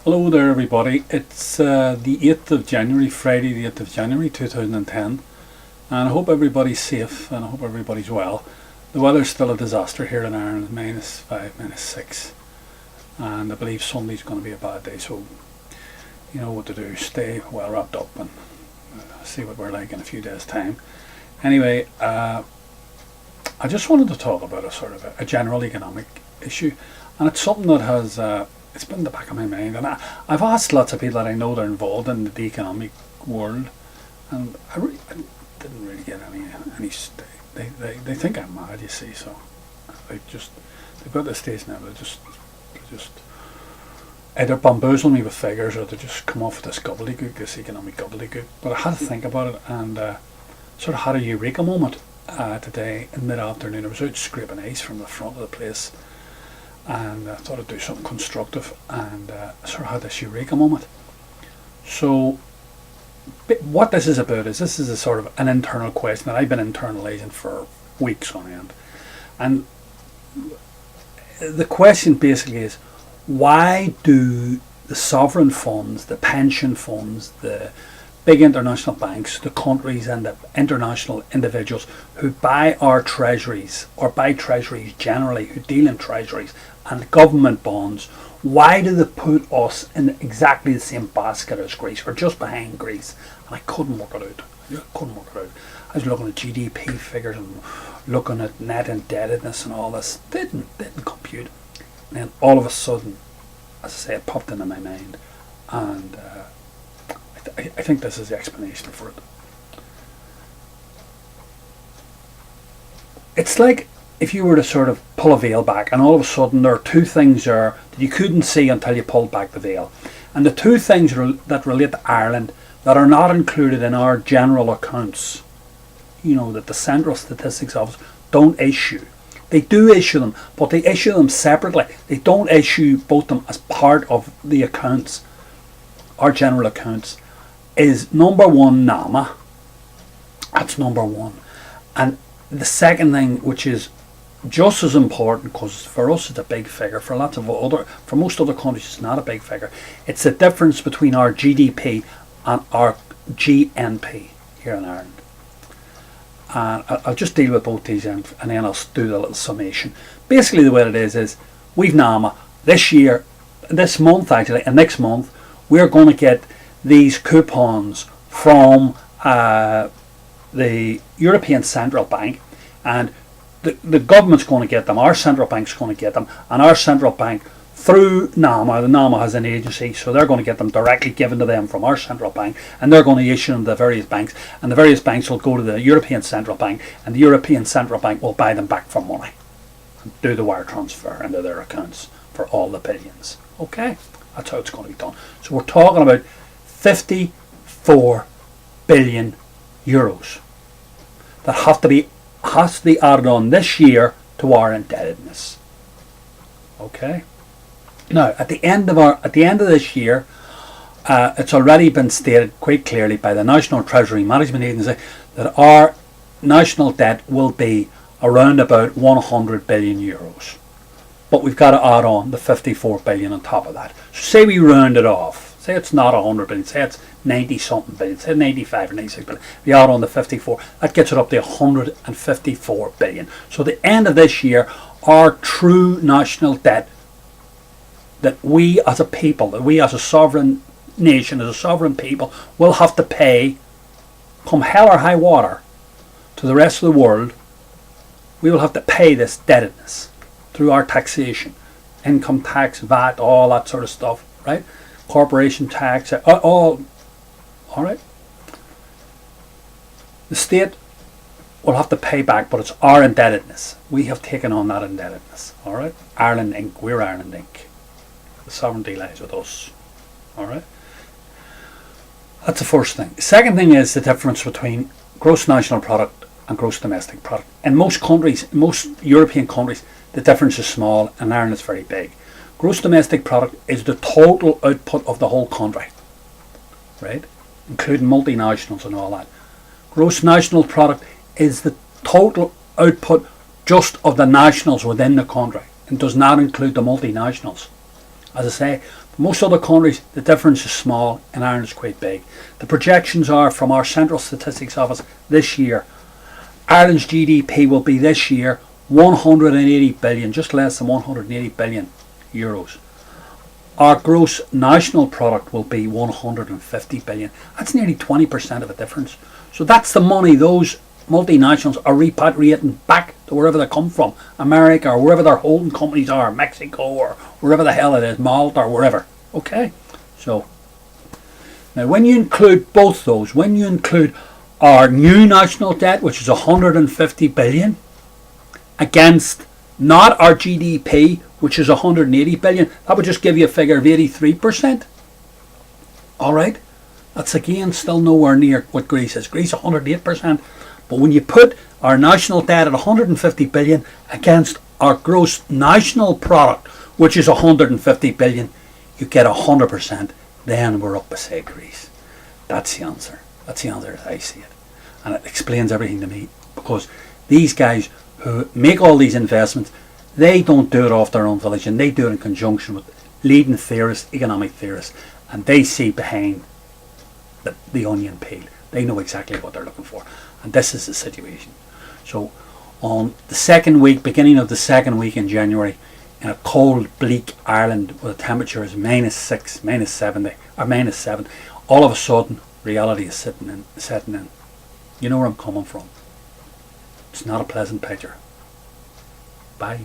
Hello there, everybody. It's the 8th of January, Friday, the 8th of January 2010, and I hope everybody's safe and I hope everybody's well. The weather's still a disaster here in Ireland, -5, -6, and I believe Sunday's going to be a bad day, so you know what to do. Stay well wrapped up and see what we're like in a few days' time. Anyway, I just wanted to talk about a sort of a general economic issue, and it's something that has it's been in the back of my mind, and I've asked lots of people that I know that are involved in the economic world, and I didn't really get any. They think I'm mad, you see. So they've got to the stage now. They just either bamboozle me with figures or they just come off with this gobbledygook, this economic gobbledygook. But I had to think about it and sort of had a eureka moment today in mid-afternoon. I was out scraping ice from the front of the place, and I thought I'd do something constructive, and sort of had this eureka moment. So what this is about is this is a sort of an internal question that I've been internalizing for weeks on end, and the question basically is, why do the sovereign funds, the pension funds, the big international banks, the countries and the international individuals who buy our treasuries, or buy treasuries generally, who deal in treasuries and government bonds, why do they put us in exactly the same basket as Greece, or just behind Greece? And I couldn't work it out. I was looking at GDP figures and looking at net indebtedness and all this. Didn't compute. And then all of a sudden, as I say, it popped into my mind, and I think this is the explanation for it. It's like if you were to sort of pull a veil back, and all of a sudden there are two things there that you couldn't see until you pulled back the veil. And the two things that relate to Ireland that are not included in our general accounts, you know, that the Central Statistics Office don't issue. They do issue them, but they issue them separately. They don't issue both them as part of the accounts, our general accounts. Is number one NAMA. That's number one. And the second thing, which is just as important, because for us it's a big figure, for most other countries it's not a big figure, it's the difference between our GDP and our GNP here in Ireland. And I'll just deal with both these, and then I'll do the little summation. Basically the way it is we've NAMA this month actually, and next month we're going to get these coupons from the European Central Bank, and the government's going to get them, our central bank's going to get them, and our central bank through NAMA, the NAMA has an agency, so they're going to get them directly given to them from our central bank, and they're going to issue them to the various banks, and the various banks will go to the European Central Bank, and the European Central Bank will buy them back for money and do the wire transfer into their accounts for all the billions. Okay, that's how it's going to be done. So we're talking about 54 billion euros that has to be added on this year to our indebtedness. Okay. Now, at the end of this year, it's already been stated quite clearly by the National Treasury Management Agency that our national debt will be around about 100 billion euros. But we've got to add on the 54 billion on top of that. So say we round it off. Say it's not 100 billion, say it's 90 something billion, say 95 or 96 billion. We add on the 54, that gets it up to 154 billion. So at the end of this year, our true national debt that we as a people, that we as a sovereign nation, as a sovereign people, will have to pay, come hell or high water, to the rest of the world, we will have to pay this indebtedness through our taxation, income tax, VAT, all that sort of stuff, right? Corporation tax, all right. The state will have to pay back, but it's our indebtedness. We have taken on that indebtedness, all right. Ireland Inc. We're Ireland Inc. The sovereignty lies with us, all right. That's the first thing. The second thing is the difference between gross national product and gross domestic product. In most countries, most European countries, the difference is small, and Ireland is very big. Gross domestic product is the total output of the whole country, right? Including multinationals and all that. Gross national product is the total output just of the nationals within the country, and does not include the multinationals. As I say, most other countries, the difference is small. In Ireland, it's quite big. The projections are from our Central Statistics Office this year. Ireland's GDP will be this year 180 billion, just less than 180 billion euros. Our gross national product will be 150 billion. That's nearly 20% of a difference. So that's the money those multinationals are repatriating back to wherever they come from, America or wherever their holding companies are, Mexico or wherever the hell it is, Malta or wherever. Okay, so now when you include both those, when you include our new national debt, which is 150 billion, against not our GDP, which is 180 billion, that would just give you a figure of 83%. All right, that's again still nowhere near what Greece is. Greece 108%. But when you put our national debt at 150 billion against our gross national product, which is 150 billion, you get 100%. Then we're up beside Greece. That's the answer. That's the answer as I see it. And it explains everything to me, because these guys who make all these investments, they don't do it off their own volition. They do it in conjunction with leading theorists, economic theorists, and they see behind the onion peel. They know exactly what they're looking for. And this is the situation. So on the second week, beginning of the second week in January, in a cold, bleak Ireland where the temperature is -6, -7, or -7, all of a sudden reality is setting in. You know where I'm coming from. It's not a pleasant picture. Bye.